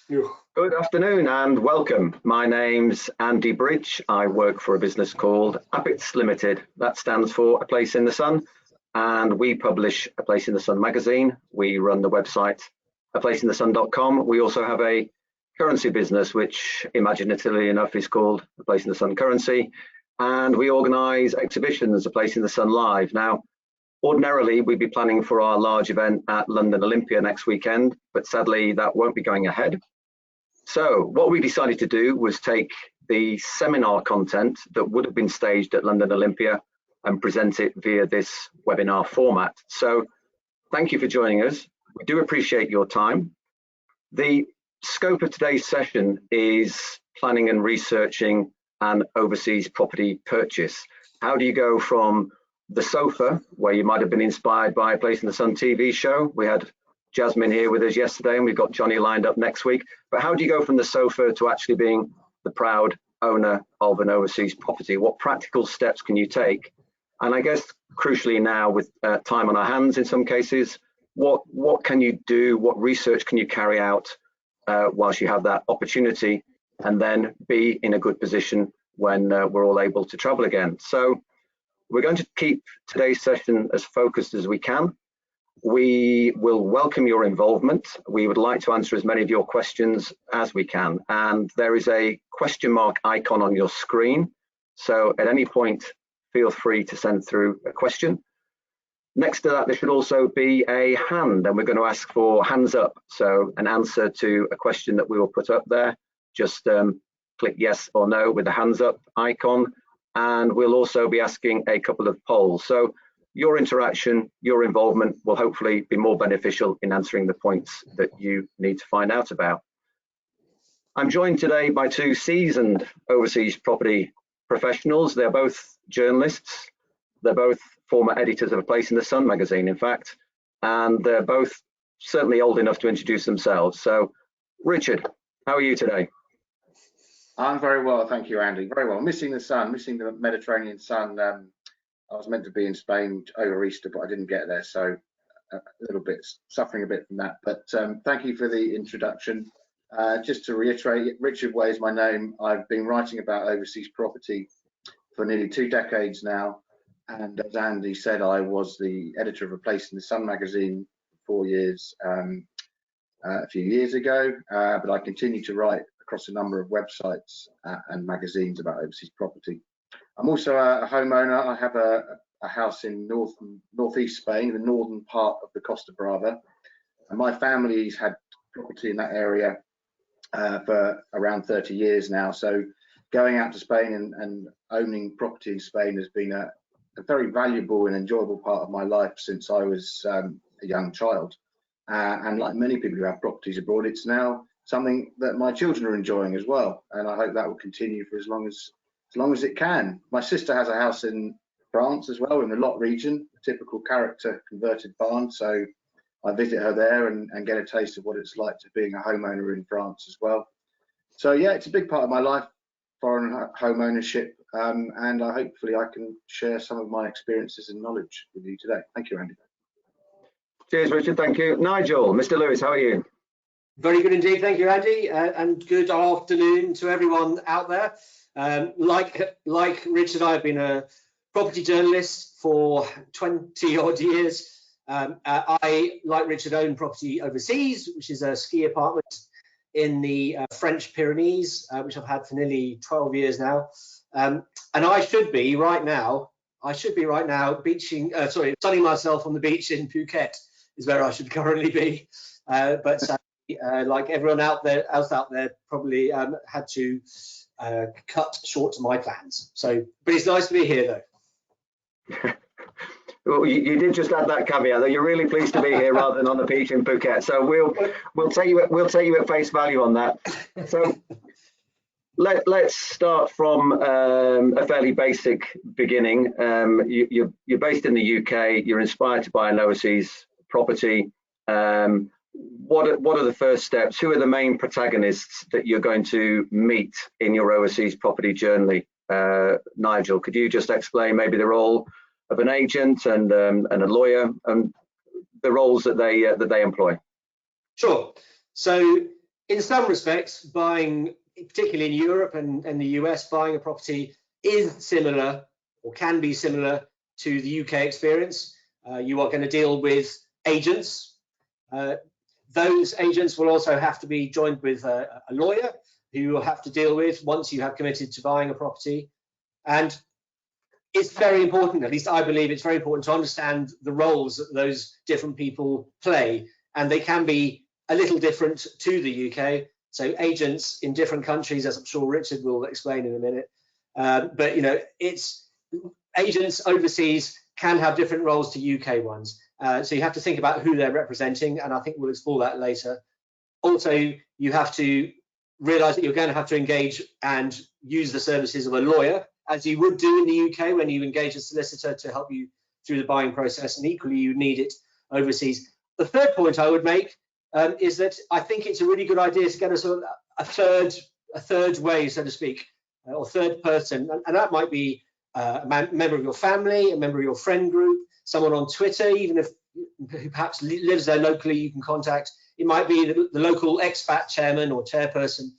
Good afternoon and welcome. My name's Andy Bridge. I work for a business called Appets Limited. That stands for A Place in the Sun, and we publish A Place in the Sun magazine. We run the website aplaceinthesun.com. We also have a currency business, which imaginatively enough is called A Place in the Sun Currency, and we organise exhibitions, A Place in the Sun Live. Now, ordinarily, we'd be planning for our large event at London Olympia next weekend, but sadly that won't be going ahead. So what we decided to do was take the seminar content that would have been staged at London Olympia and present it via this webinar format. So thank you for joining us. We do appreciate your time. The scope of today's session is planning and researching an overseas property purchase. How do you go from the sofa, where you might have been inspired by A Place in the Sun TV show? We had Jasmine here with us yesterday, and we've got Johnny lined up next week. But how do you go from the sofa to actually being the proud owner of an overseas property? What practical steps can you take? And I guess crucially now, with time on our hands in some cases, what can you do? What research can you carry out whilst you have that opportunity, and then be in a good position when we're all able to travel again? So we're going to keep today's session as focused as we can. We will welcome your involvement. We would like to answer as many of your questions as we can. And there is a question mark icon on your screen. So at any point, feel free to send through a question. Next to that, there should also be a hand, and we're going to ask for hands up. So an answer to a question that we will put up there, just click yes or no with the hands up icon. And we'll also be asking a couple of polls. So your interaction, your involvement will hopefully be more beneficial in answering the points that you need to find out about. I'm joined today by two seasoned overseas property professionals. They're both journalists. They're both former editors of A Place in the Sun magazine, in fact, and they're both certainly old enough to introduce themselves. So, Richard, how are you today? I'm very well, thank you, Andy. Very well. Missing the sun, missing the Mediterranean sun. I was meant to be in Spain over Easter, but I didn't get there, so a little bit suffering a bit from that. But thank you for the introduction. Just to reiterate, Richard Way is my name. I've been writing about overseas property for nearly 2 decades now, and as Andy said, I was the editor of A Place in the Sun magazine for 4 years a few years ago, but I continue to write across a number of websites and magazines about overseas property. I'm also a homeowner. I have a house in northeast Spain, the northern part of the Costa Brava, and my family's had property in that area for around 30 years now. So going out to Spain and owning property in Spain has been a very valuable and enjoyable part of my life since I was a young child. And like many people who have properties abroad, it's now something that my children are enjoying as well, and I hope that will continue for as long as it can. My sister has a house in France as well, in the Lot region, a typical character converted barn, so I visit her there and get a taste of what it's like to being a homeowner in France as well. So yeah, it's a big part of my life, foreign home ownership, and hopefully I can share some of my experiences and knowledge with you today. Thank you, Andy. Cheers, Richard. Thank you. Nigel, Mr. Lewis, how are you? Very good indeed, thank you, Andy, and good afternoon to everyone out there. Like Richard, I've been a property journalist for 20 odd years. I, like Richard, own property overseas, which is a ski apartment in the French Pyrenees, which I've had for nearly 12 years now. And I should be right now sunning myself on the beach in Phuket is where I should currently be. But like everyone else out there, probably had to cut short to my plans. So, but it's nice to be here, though. Well, you did just add that caveat that you're really pleased to be here rather than on the beach in Phuket. So we'll take you at face value on that. So let's start from a fairly basic beginning. You're based in the UK. You're inspired to buy an overseas property. What are the first steps? Who are the main protagonists that you're going to meet in your overseas property journey? Nigel, could you just explain maybe the role of an agent and a lawyer and the roles that they employ? Sure. So in some respects, buying, particularly in Europe and the US, buying a property is similar or can be similar to the UK experience. You are going to deal with agents. Those agents will also have to be joined with a lawyer who you will have to deal with once you have committed to buying a property. And it's very important, at least I believe it's very important, to understand the roles that those different people play. And they can be a little different to the UK. So agents in different countries, as I'm sure Richard will explain in a minute. But you know, it's agents overseas can have different roles to UK ones. So you have to think about who they're representing, and I think we'll explore that later. Also, you have to realize that you're going to have to engage and use the services of a lawyer, as you would do in the UK when you engage a solicitor to help you through the buying process, and equally you need it overseas. The third point I would make is that I think it's a really good idea to get a sort of a third way, so to speak, or third person, and that might be a member of your family, a member of your friend group, someone on Twitter, even if who perhaps lives there locally, you can contact. It might be the local expat chairman or chairperson.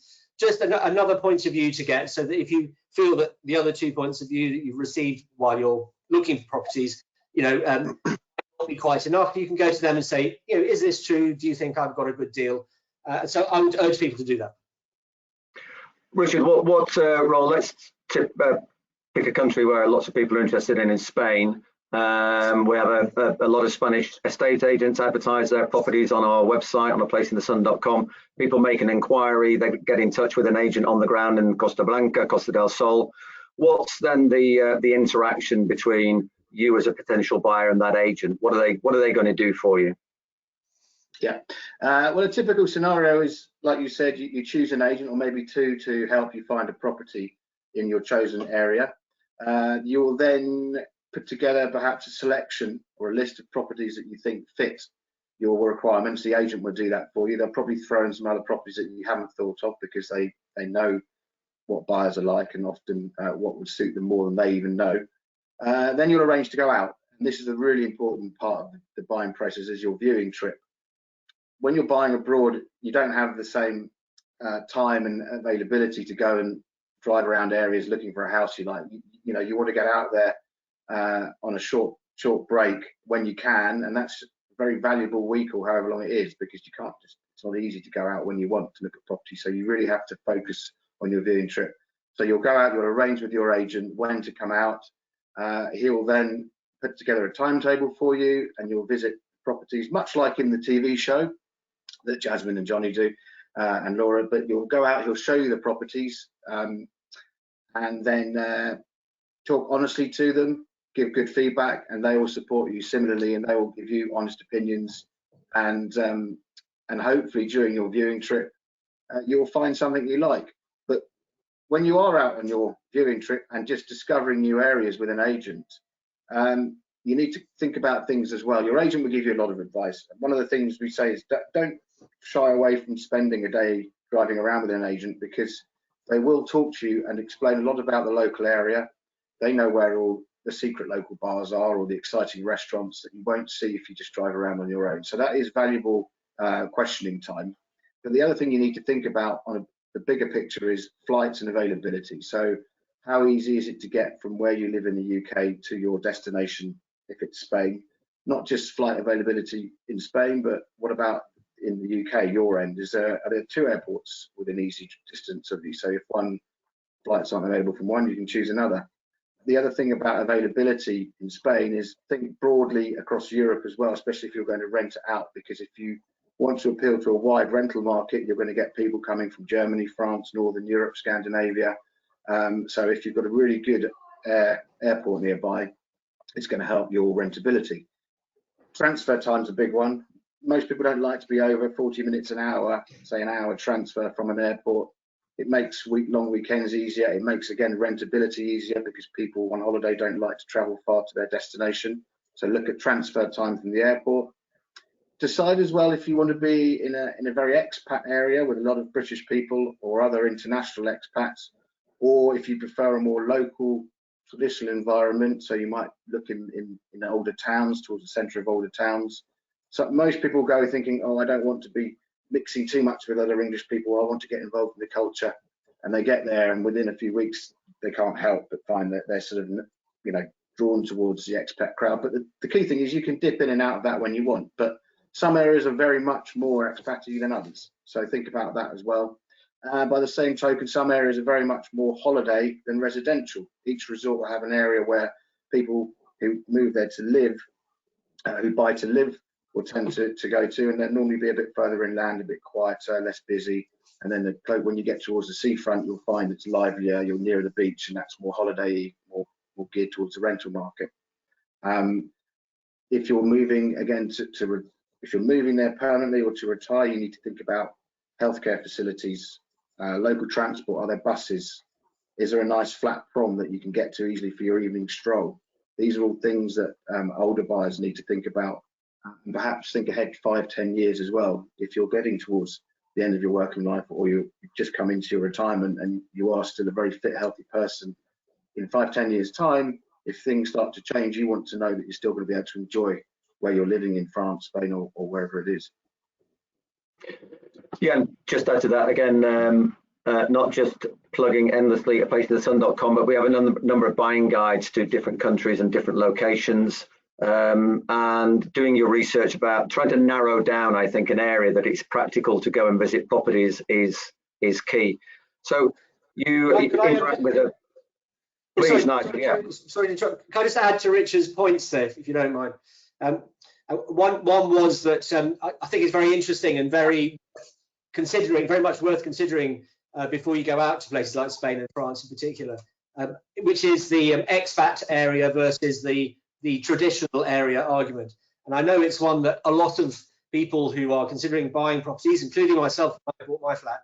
Just another point of view to get, so that if you feel that the other 2 points of view that you've received while you're looking for properties, you know, not be quite enough, you can go to them and say, you know, is this true? Do you think I've got a good deal? So I would urge people to do that. Richard, what role? Let's pick a country where lots of people are interested in Spain. We have a lot of Spanish estate agents advertise their properties on our website, on aplaceinthesun.com. People make an inquiry, they get in touch with an agent on the ground in Costa Blanca, Costa del Sol. What's then the interaction between you as a potential buyer and that agent? What are they going to do for you? Yeah, well, a typical scenario is, like you said, you choose an agent or maybe two to help you find a property in your chosen area. You will then put together perhaps a selection or a list of properties that you think fit your requirements. The agent will do that for you. They'll probably throw in some other properties that you haven't thought of, because they know what buyers are like, and often what would suit them more than they even know. Then you'll arrange to go out, and this is a really important part of the buying process, is your viewing trip. When you're buying abroad, you don't have the same time and availability to go and drive around areas looking for a house you like. You know, you want to get out there on a short break when you can, and that's a very valuable week or however long it is, because you can't just, it's not easy to go out when you want to look at property. So you really have to focus on your viewing trip. So you'll go out, you'll arrange with your agent when to come out. He will then put together a timetable for you, and you'll visit properties, much like in the TV show that Jasmine and Johnny do, and Laura. But you'll go out, he'll show you the properties, and then talk honestly to them, give good feedback, and they will support you similarly, and they will give you honest opinions. And hopefully during your viewing trip, you'll find something you like. But when you are out on your viewing trip and just discovering new areas with an agent, you need to think about things as well. Your agent will give you a lot of advice. One of the things we say is don't shy away from spending a day driving around with an agent, because they will talk to you and explain a lot about the local area. They know where all the secret local bars are, or the exciting restaurants that you won't see if you just drive around on your own. So that is valuable questioning time. But the other thing you need to think about on the bigger picture is flights and availability. So how easy is it to get from where you live in the UK to your destination if it's Spain? Not just flight availability in Spain, but what about in the UK, your end? Are there two airports within easy distance of you? So if one flights aren't available from one, you can choose another. The other thing about availability in Spain is think broadly across Europe as well, especially if you're going to rent it out, because if you want to appeal to a wide rental market, you're going to get people coming from Germany, France, Northern Europe, Scandinavia. So if you've got a really good airport nearby, it's going to help your rentability. Transfer time's a big one. Most people don't like to be over 40 minutes an hour, say an hour transfer from an airport. It makes long weekends easier. It makes, again, rentability easier, because people on holiday don't like to travel far to their destination. So look at transfer time from the airport. Decide as well if you want to be in a very expat area with a lot of British people or other international expats, or if you prefer a more local, traditional environment. So you might look in older towns, towards the centre of older towns. So most people go thinking, oh, I don't want to be mixing too much with other English people. I want to get involved in the culture, and they get there, and within a few weeks they can't help but find that they're sort of, you know, drawn towards the expat crowd. But the key thing is you can dip in and out of that when you want, but some areas are very much more expaty than others, so think about that as well. By the same token, some areas are very much more holiday than residential. Each resort will have an area where people who move there to live, who buy to live, will tend to go to, and they'll normally be a bit further inland, a bit quieter, less busy. And then when you get towards the seafront, you'll find it's livelier, you're nearer the beach, and that's more holiday, more geared towards the rental market. If you're moving again if you're moving there permanently or to retire, you need to think about healthcare facilities, local transport. Are there buses? Is there a nice flat prom that you can get to easily for your evening stroll? These are all things that older buyers need to think about, and perhaps think ahead 5-10 years as well. If you're getting towards the end of your working life, or you've just come into your retirement and you are still a very fit, healthy person, in 5-10 years time, if things start to change, you want to know that you're still going to be able to enjoy where you're living in France, Spain, or wherever it is. Yeah, and just add to that again, not just plugging endlessly at placeinthesun.com, but we have a number of buying guides to different countries and different locations, and doing your research about trying to narrow down, I think, an area that it's practical to go and visit properties is key. So you interact with a... Please, Nigel, yeah. Sorry to interrupt. Can I just add to Richard's points there, if you don't mind? One was that I think it's very interesting and very much worth considering before you go out to places like Spain and France in particular, which is the expat area versus the traditional area argument. And I know it's one that a lot of people who are considering buying properties, including myself, when I bought my flat,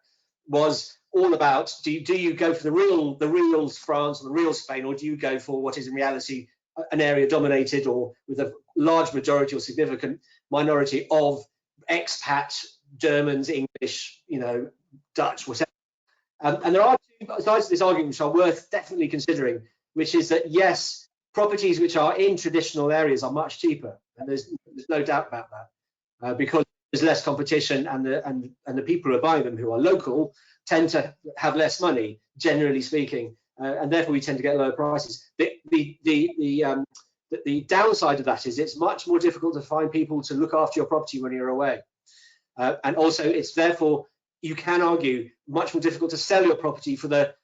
was all about, do you go for the real France or the real Spain, or do you go for what is in reality an area dominated or with a large majority or significant minority of expat Germans, English, you know, Dutch, whatever. And there are two sides to this argument which are worth definitely considering, which is that yes, properties which are in traditional areas are much cheaper, and there's no doubt about that, because there's less competition, and the people who are buying them, who are local, tend to have less money, generally speaking, and therefore we tend to get lower prices. The downside of that is it's much more difficult to find people to look after your property when you're away, and also it's therefore, you can argue, much more difficult to sell your property for a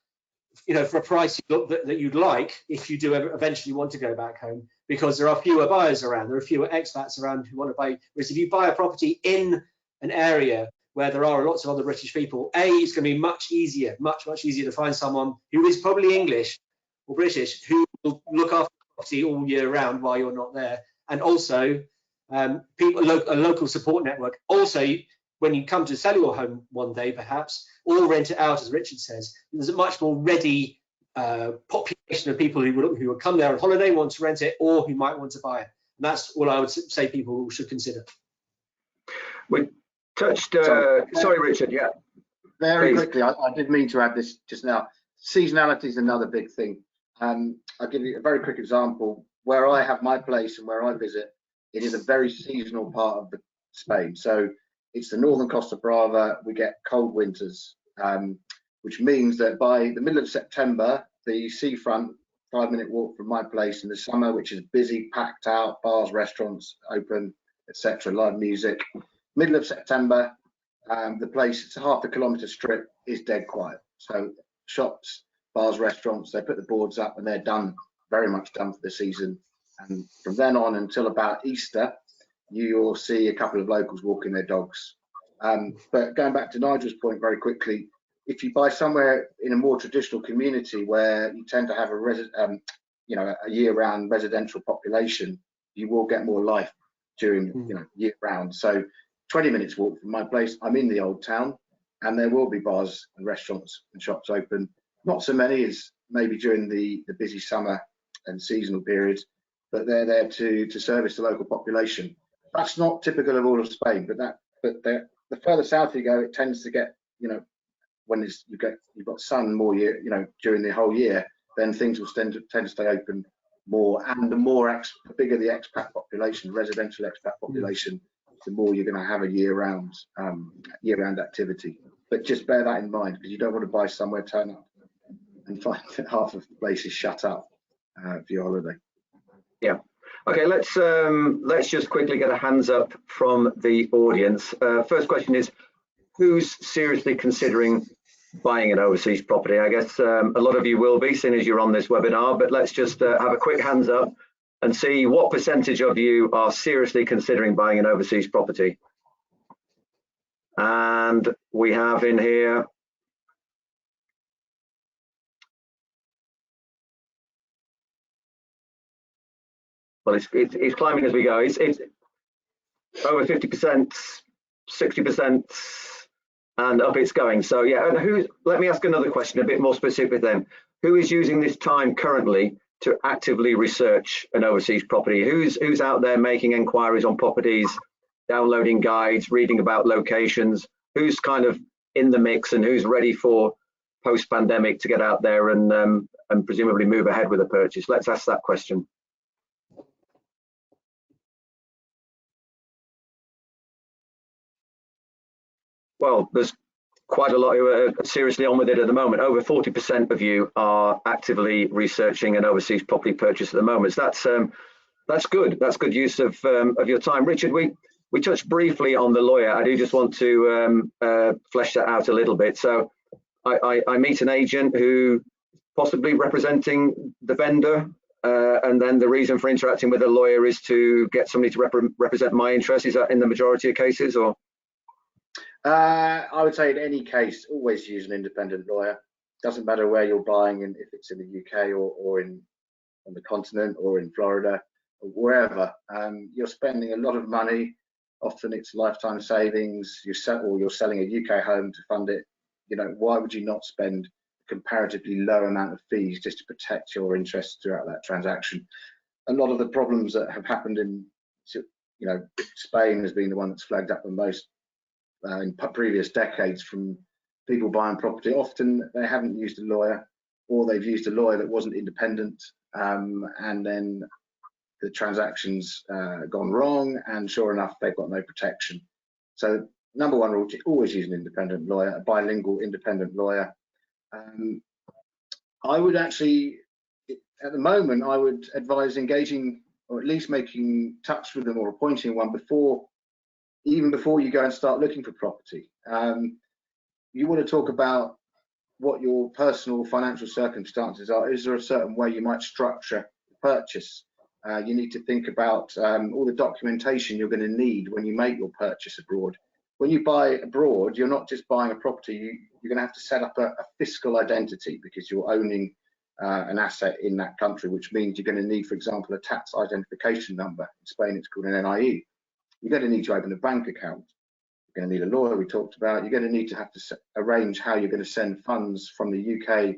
price that you'd like if you do eventually want to go back home, because there are fewer buyers around, there are fewer expats around who want to buy. Whereas if you buy a property in an area where there are lots of other British people, it's going to be much easier to find someone who is probably English or British who will look after the property all year round while you're not there. And also, a local support network. Also, when you come to sell your home one day, perhaps, or rent it out, as Richard says, there's a much more ready population of people who will come there on holiday, want to rent it, or who might want to buy it. And that's what I would say people should consider. We touched, sorry, Richard, yeah. Very quickly, I did mean to add this just now. Seasonality is another big thing. I'll give you a very quick example. Where I have my place and where I visit, it is a very seasonal part of Spain. So it's the northern Costa Brava. We get cold winters, which means that by the middle of September, the seafront, 5-minute walk from my place in the summer, which is busy, packed out, bars, restaurants open, etc., live music. Middle of September, the place, it's a ½ kilometre strip, is dead quiet. So shops, bars, restaurants, they put the boards up and they're done, very much done for the season. And from then on until about Easter, you'll see a couple of locals walking their dogs. But going back to Nigel's point very quickly, if you buy somewhere in a more traditional community where you tend to have a year-round residential population, you will get more life during year-round. So 20 minutes walk from my place, I'm in the old town, and there will be bars and restaurants and shops open. Not so many as maybe during the busy summer and seasonal periods, but they're there to service the local population. That's not typical of all of Spain, but the further south you go, it tends to get, when you've got sun more year, during the whole year, then things will tend to stay open more. And the bigger the expat population, residential expat population, the more you're going to have a year-round activity. But just bear that in mind, because you don't want to buy somewhere, turn up and find that half of the place is shut up for your holiday. Yeah. Okay, let's just quickly get a hands up from the audience. First question is, who's seriously considering buying an overseas property? I guess a lot of you will be, seeing as you're on this webinar, but let's just have a quick hands up and see what percentage of you are seriously considering buying an overseas property. And we have in here, well, it's climbing as we go. It's over 50%, 60%, and up it's going. So yeah, let me ask another question, a bit more specific then. Who is using this time currently to actively research an overseas property? Who's out there making inquiries on properties, downloading guides, reading about locations? Who's kind of in the mix, and who's ready for post-pandemic to get out there and presumably move ahead with a purchase? Let's ask that question. Well, there's quite a lot who are seriously on with it at the moment. Over 40% of you are actively researching an overseas property purchase at the moment. So that's good. That's good use of your time. Richard, we touched briefly on the lawyer. I do just want to flesh that out a little bit. So I meet an agent who possibly representing the vendor, and then the reason for interacting with a lawyer is to get somebody to represent my interests. Is that in the majority of cases, or? I would say in any case, always use an independent lawyer. Doesn't matter where you're buying, and if it's in the UK or on the continent or in Florida or wherever. You're spending a lot of money. Often it's lifetime savings. You're selling a UK home to fund it. You know, why would you not spend a comparatively low amount of fees just to protect your interests throughout that transaction? A lot of the problems that have happened in, Spain has been the one that's flagged up the most in previous decades from people buying property. Often they haven't used a lawyer, or they've used a lawyer that wasn't independent, and then the transaction's gone wrong, and sure enough, they've got no protection. So number one rule, always use an independent lawyer, a bilingual independent lawyer. I would actually, at the moment, I would advise engaging, or at least making touch with them or appointing one even before you go and start looking for property. You want to talk about what your personal financial circumstances are. Is there a certain way you might structure the purchase? You need to think about all the documentation you're going to need when you make your purchase abroad. When you buy abroad, you're not just buying a property, you're going to have to set up a fiscal identity, because you're owning an asset in that country, which means you're going to need, for example, a tax identification number. In Spain, it's called an NIE. You're going to need to open a bank account. You're going to need a lawyer, we talked about. You're going to have to arrange how you're going to send funds from the UK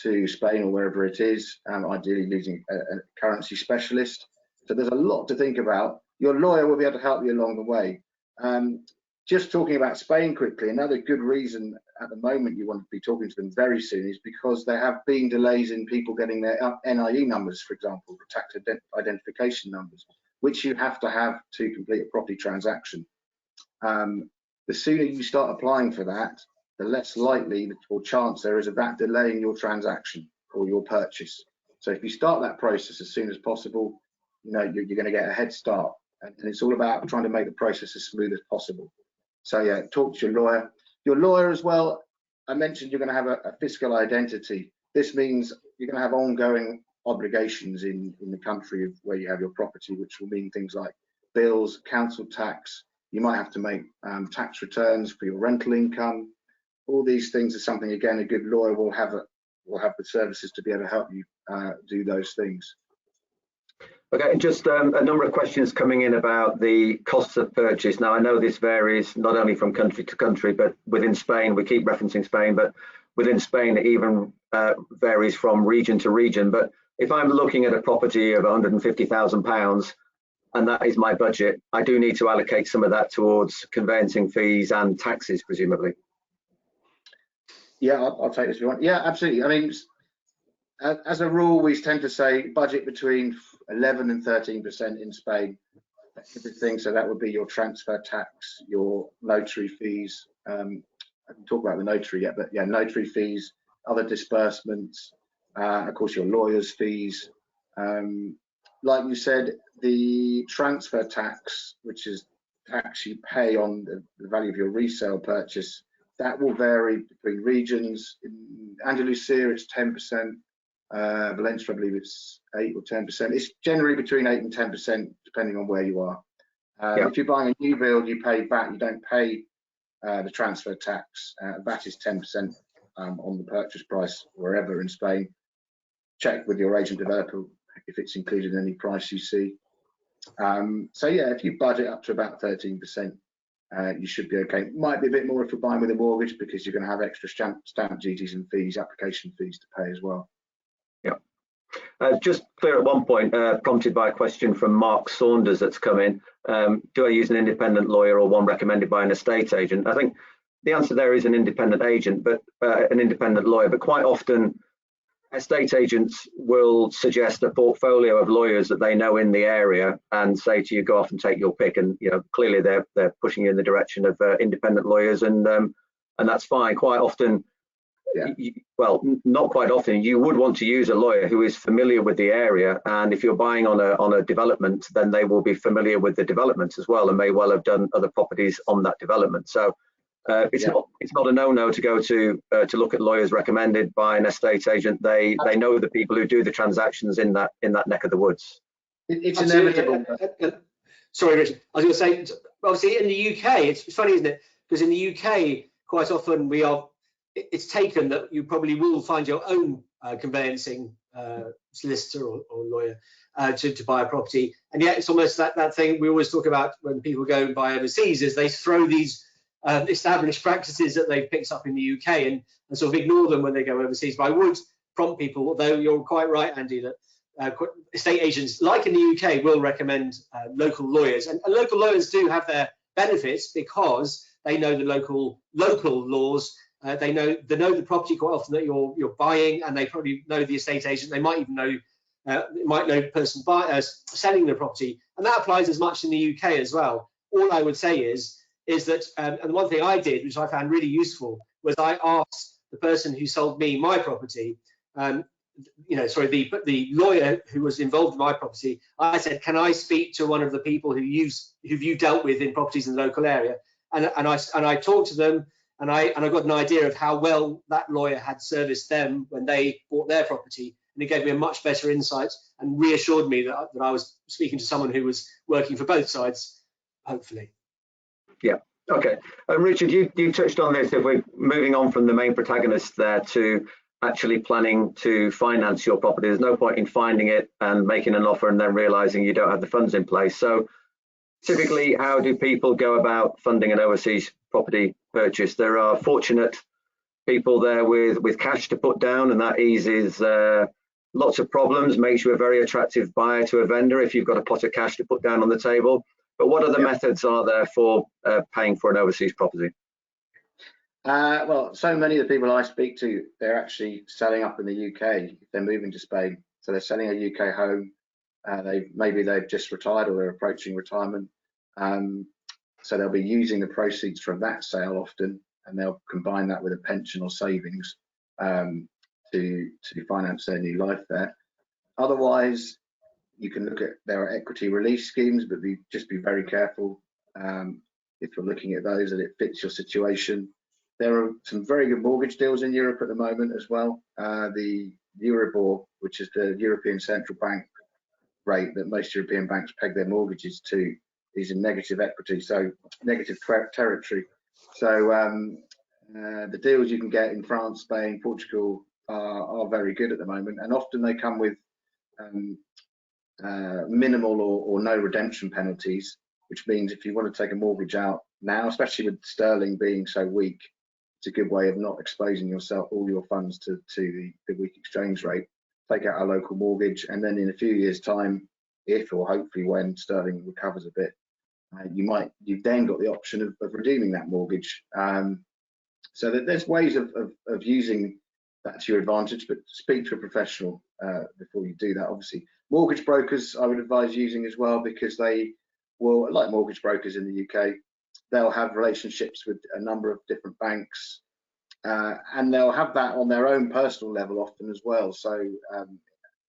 to Spain or wherever it is, ideally using a currency specialist. So there's a lot to think about. Your lawyer will be able to help you along the way. Just talking about Spain quickly, another good reason at the moment you want to be talking to them very soon is because there have been delays in people getting their NIE numbers, for example, the tax identification numbers, which you have to complete a property transaction. The sooner you start applying for that, the less likely or chance there is of that delaying your transaction or your purchase. So if you start that process as soon as possible, you're going to get a head start. And it's all about trying to make the process as smooth as possible. So yeah, talk to your lawyer. Your lawyer as well, I mentioned you're going to have a fiscal identity. This means you're going to have ongoing obligations in the country of where you have your property, which will mean things like bills, council tax. You might have to make tax returns for your rental income. All these things are something, again, a good lawyer will have the services to be able to help you do those things. Okay, just a number of questions coming in about the costs of purchase. Now, I know this varies not only from country to country, but within Spain, we keep referencing Spain, but within Spain, it even varies from region to region. But if I'm looking at a property of £150,000 and that is my budget, I do need to allocate some of that towards conveyancing fees and taxes, presumably. Yeah, I'll take this if you want. Yeah, absolutely. I mean, as a rule, we tend to say budget between 11 and 13% in Spain. everything. So that would be your transfer tax, your notary fees. I haven't talked about the notary yet, but yeah, notary fees, other disbursements, of course your lawyer's fees. Like you said, the transfer tax, which is tax you pay on the value of your resale purchase, that will vary between regions. In Andalusia, it's 10%. Valencia, I believe it's 8 or 10%. It's generally between 8 and 10%, depending on where you are. If you're buying a new build, you pay VAT. You don't pay the transfer tax. VAT is 10% on the purchase price wherever in Spain. Check with your agent developer if it's included in any price you see. So yeah, if you budget up to about 13%, you should be okay. Might be a bit more if you're buying with a mortgage, because you're going to have extra stamp duties and fees, application fees to pay as well. Yeah. Just clear at one point, prompted by a question from Mark Saunders that's come in. Do I use an independent lawyer or one recommended by an estate agent? I think the answer there is an independent agent, but an independent lawyer. But quite often, estate agents will suggest a portfolio of lawyers that they know in the area and say to you, go off and take your pick. And clearly they're pushing you in the direction of independent lawyers, and that's fine. Quite often, well, not quite often, you would want to use a lawyer who is familiar with the area, and if you're buying on a development, then they will be familiar with the development as well, and may well have done other properties on that development. So it's not a no-no to go to look at lawyers recommended by an estate agent. They know the people who do the transactions in that neck of the woods. It's inevitable. Sorry, Richard. I was going to say, obviously in the UK, it's funny, isn't it? Because in the UK, quite often it's taken that you probably will find your own conveyancing solicitor or lawyer to buy a property, and yet it's almost that thing we always talk about when people go and buy overseas, is they throw these established practices that they've picked up in the UK and sort of ignore them when they go overseas. But I would prompt people, although you're quite right, Andy, that estate agents, like in the UK, will recommend local lawyers, and local lawyers do have their benefits because they know the local laws. They know the property quite often that you're buying, and they probably know the estate agent. They might even know the person selling the property, and that applies as much in the UK as well. All I would say is that, and the one thing I did, which I found really useful, was I asked the person who sold me my property, the lawyer who was involved in my property. I said, can I speak to one of the people who you dealt with in properties in the local area? And I talked to them. And I got an idea of how well that lawyer had serviced them when they bought their property, and it gave me a much better insight and reassured me that I was speaking to someone who was working for both sides, hopefully. Yeah. Okay. Richard, you touched on this. If we're moving on from the main protagonist there to actually planning to finance your property, there's no point in finding it and making an offer and then realizing you don't have the funds in place. So typically, how do people go about funding an overseas property purchase? There are fortunate people there with cash to put down, and that eases lots of problems, makes you a very attractive buyer to a vendor if you've got a pot of cash to put down on the table. But what other methods are there for paying for an overseas property? Well, so many of the people I speak to, they're actually selling up in the UK if they're moving to Spain. So they're selling a UK home. Maybe they've just retired or they're approaching retirement. So they'll be using the proceeds from that sale often, and they'll combine that with a pension or savings to finance their new life there. Otherwise, you can look at, there are equity release schemes, but just be very careful if you're looking at those that it fits your situation. There are some very good mortgage deals in Europe at the moment as well. The Euribor, which is the European Central Bank rate that most European banks peg their mortgages to, is in negative equity, so negative territory. So the deals you can get in France, Spain, Portugal are very good at the moment, and often they come with minimal or no redemption penalties, which means if you want to take a mortgage out now, especially with sterling being so weak, it's a good way of not exposing yourself, all your funds to the weak exchange rate. Take out a local mortgage, and then in a few years' time, if or hopefully when sterling recovers a bit, you've then got the option of redeeming that mortgage. So that there's ways of using that to your advantage, but speak to a professional before you do that. Obviously, mortgage brokers I would advise using as well, because they will, like mortgage brokers in the UK, they'll have relationships with a number of different banks, and they'll have that on their own personal level often as well. So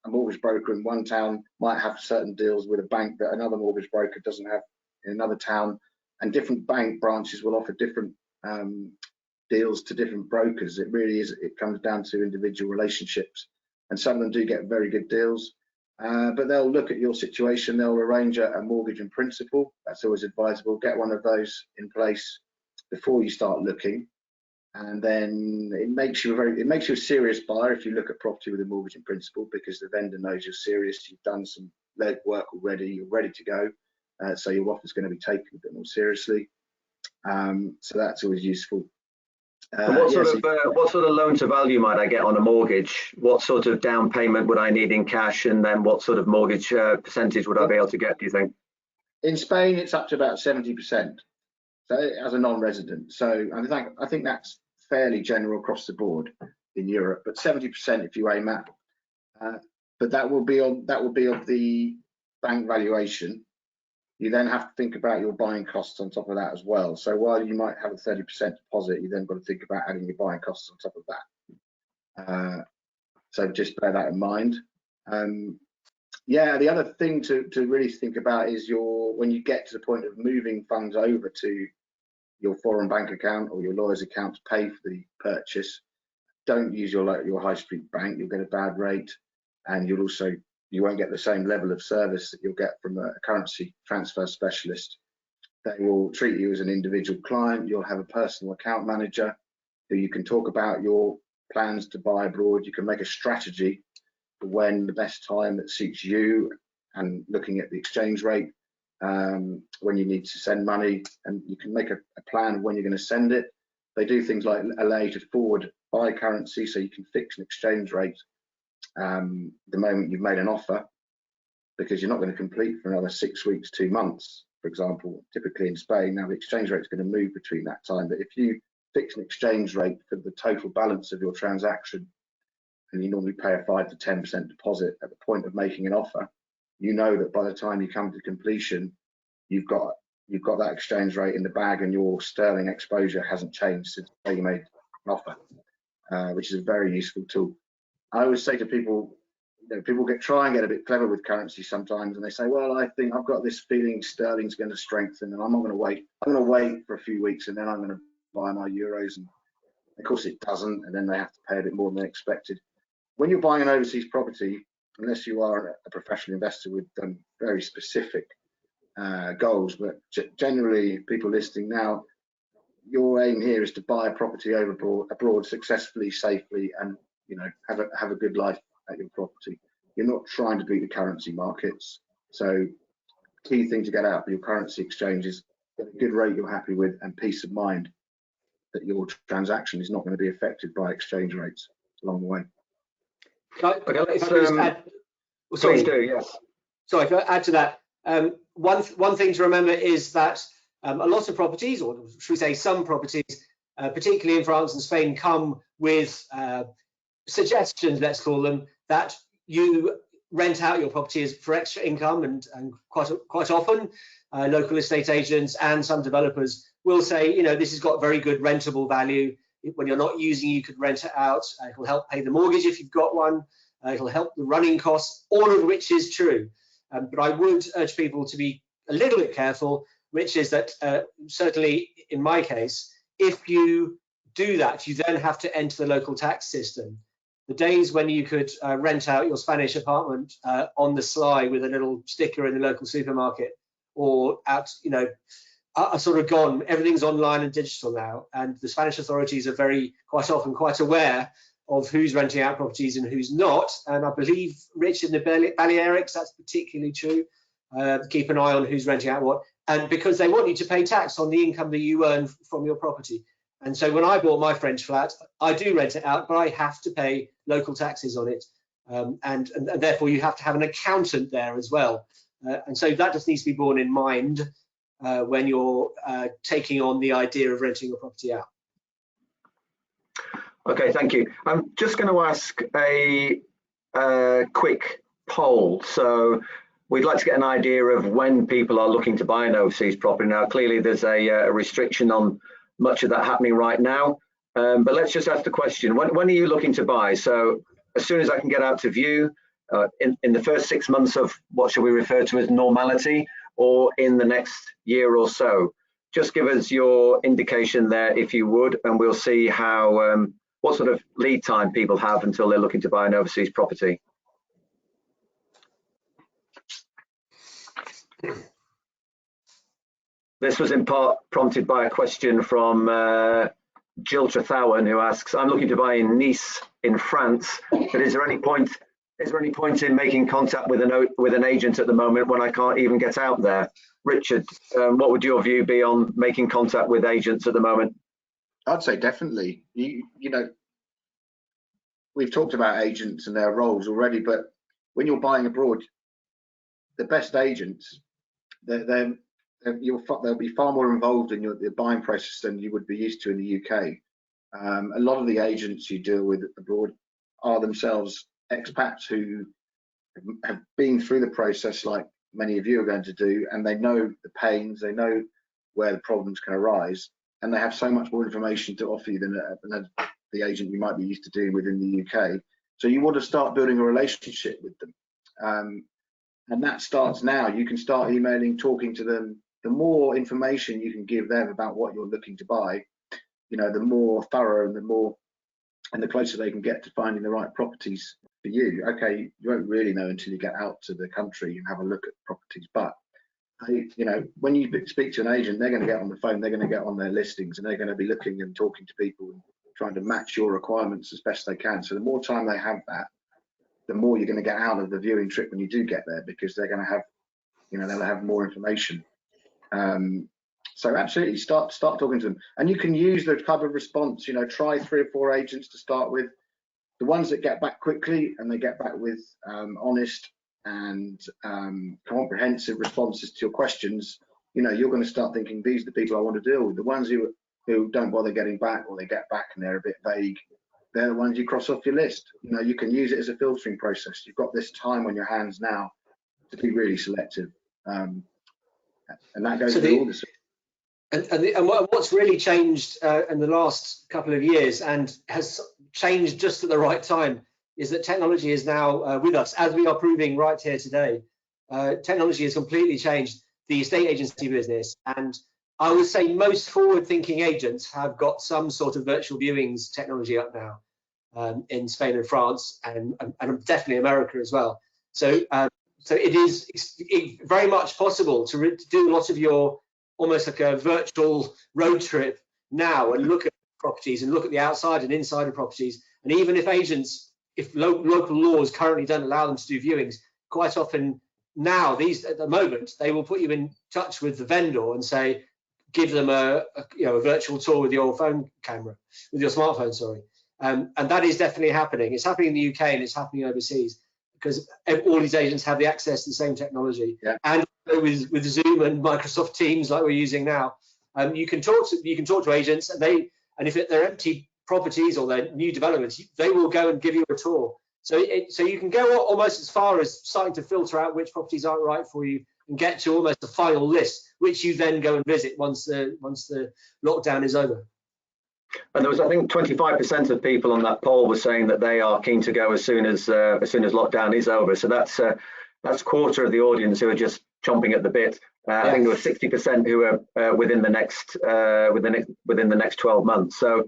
a mortgage broker in one town might have certain deals with a bank that another mortgage broker doesn't have in another town, and different bank branches will offer different deals to different brokers. It really is, it comes down to individual relationships, and some of them do get very good deals, but they'll look at your situation, they'll arrange a mortgage in principle. That's always advisable. Get one of those in place before you start looking, and then it makes you a serious buyer if you look at property with a mortgage in principle, because the vendor knows you're serious, you've done some leg work already, you're ready to go, so your offer is going to be taken a bit more seriously. So that's always useful. What sort of loan to value might I get on a mortgage? What sort of down payment would I need in cash, and then what sort of mortgage percentage would I be able to get, do you think? In Spain, it's up to about 70%. So as a non-resident, so I think that's fairly general across the board in Europe, but 70% if you aim at. But that will be of the bank valuation. You then have to think about your buying costs on top of that as well. So while you might have a 30% deposit, you then got to think about adding your buying costs on top of that. So just bear that in mind. Yeah, the other thing to really think about is when you get to the point of moving funds over to your foreign bank account or your lawyer's account to pay for the purchase, don't use your high street bank. You'll get a bad rate, and you won't get the same level of service that you'll get from a currency transfer specialist. They will treat you as an individual client. You'll have a personal account manager who you can talk about your plans to buy abroad. You can make a strategy for when the best time that suits you, and looking at the exchange rate, when you need to send money, and you can make a plan of when you're going to send it. They do things like allow you to forward buy currency, so you can fix an exchange rate the moment you've made an offer, because you're not going to complete for another 6 weeks, 2 months, for example, typically in Spain. Now the exchange rate is going to move between that time, but if you fix an exchange rate for the total balance of your transaction, and you normally pay a 5 to 10% deposit at the point of making an offer, you know that by the time you come to completion, you've got that exchange rate in the bag, and your sterling exposure hasn't changed since you made an offer, which is a very useful tool. I always say to people, people try and get a bit clever with currency sometimes, and they say, well, I think I've got this feeling sterling's going to strengthen, and I'm not going to wait. I'm going to wait for a few weeks, and then I'm going to buy my euros. And of course it doesn't, and then they have to pay a bit more than they expected. When you're buying an overseas property, unless you are a professional investor with very specific goals, but generally people listening now, your aim here is to buy a property abroad successfully, safely, and have a good life at your property. You're not trying to beat the currency markets. So key thing to get out of your currency exchange is get a good rate you're happy with, and peace of mind that your transaction is not going to be affected by exchange rates along the way. Please do, yes. Sorry, if I add to that, one thing to remember is that a lot of properties, or should we say some properties, particularly in France and Spain, come with suggestions, let's call them, that you rent out your properties for extra income, and quite often local estate agents and some developers will say, this has got very good rentable value. When you're not using, you could rent it out. It'll help pay the mortgage if you've got one. It'll help the running costs, all of which is true. But I would urge people to be a little bit careful, which is that certainly in my case, if you do that, you then have to enter the local tax system. The days when you could rent out your Spanish apartment on the sly with a little sticker in the local supermarket, or out, are sort of gone. Everything's online and digital now, and the Spanish authorities are quite often quite aware of who's renting out properties and who's not. And I believe, Rich, in the Balearics, that's particularly true. Keep an eye on who's renting out what, and because they want you to pay tax on the income that you earn from your property. And so when I bought my French flat, I do rent it out, but I have to pay local taxes on it. And therefore you have to have an accountant there as well. And so that just needs to be borne in mind when you're taking on the idea of renting your property out. Okay, thank you. I'm just going to ask a quick poll. So we'd like to get an idea of when people are looking to buy an overseas property. Now, clearly there's a restriction on much of that happening right now, but let's just ask the question, when are you looking to buy? So as soon as I can get out to view, in the first 6 months of what shall we refer to as normality, or in the next year or so? Just give us your indication there if you would, and we'll see how what sort of lead time people have until they're looking to buy an overseas property. This was in part prompted by a question from Jill Trethowan, who asks, I'm looking to buy in Nice in France, but is there any point in making contact with an agent at the moment when I can't even get out there? Richard, what would your view be on making contact with agents at the moment? I'd say definitely. You know, we've talked about agents and their roles already, but when you're buying abroad, the best agents, they'll be far more involved in the buying process than you would be used to in the UK. A lot of the agents you deal with abroad are themselves expats who have been through the process like many of you are going to do, and they know the pains, they know where the problems can arise, and they have so much more information to offer you than the agent you might be used to dealing with in the UK. So you want to start building a relationship with them, and that starts now. You can start emailing, talking to them. The more information you can give them about what you're looking to buy, you know, the more thorough and the closer they can get to finding the right properties for you. Okay, you won't really know until you get out to the country and have a look at properties, but you know, when you speak to an agent, they're going to get on the phone, they're going to get on their listings, and they're going to be looking and talking to people and trying to match your requirements as best they can. So the more time they have that, the more you're going to get out of the viewing trip when you do get there, because they're going to have, you know, they'll have more information. So absolutely start talking to them, and you can use the type of response, you know, try 3 or 4 agents to start with. The ones that get back quickly and they get back with honest and comprehensive responses to your questions, you know, you're going to start thinking, these are the people I want to deal with. The ones who don't bother getting back, or they get back and they're a bit vague, they're the ones you cross off your list. You know, you can use it as a filtering process. You've got this time on your hands now to be really selective, and that goes through all this. And what's really changed in the last couple of years, and has changed just at the right time, is that technology is now with us, as we are proving right here today. Technology has completely changed the estate agency business, and I would say most forward-thinking agents have got some sort of virtual viewings technology up now in Spain and France, and definitely America as well. So it is very much possible to do a lot of your almost like a virtual road trip now and look at properties and look at the outside and inside of properties. And even if agents, if local laws currently don't allow them to do viewings, quite often now, at the moment, they will put you in touch with the vendor and say, give them a virtual tour with your phone camera, with your smartphone, sorry. And that is definitely happening. It's happening in the UK and it's happening overseas, because all these agents have the access to the same technology. Yeah. And with Zoom and Microsoft Teams like we're using now, you can talk to agents, and if they're empty properties or they're new developments, they will go and give you a tour. So you can go almost as far as starting to filter out which properties aren't right for you and get to almost a final list, which you then go and visit once the lockdown is over. And there was, I think, 25% of people on that poll were saying that they are keen to go as soon as lockdown is over. So that's a quarter of the audience who are just chomping at the bit. I think there were 60% who are within the next 12 months. So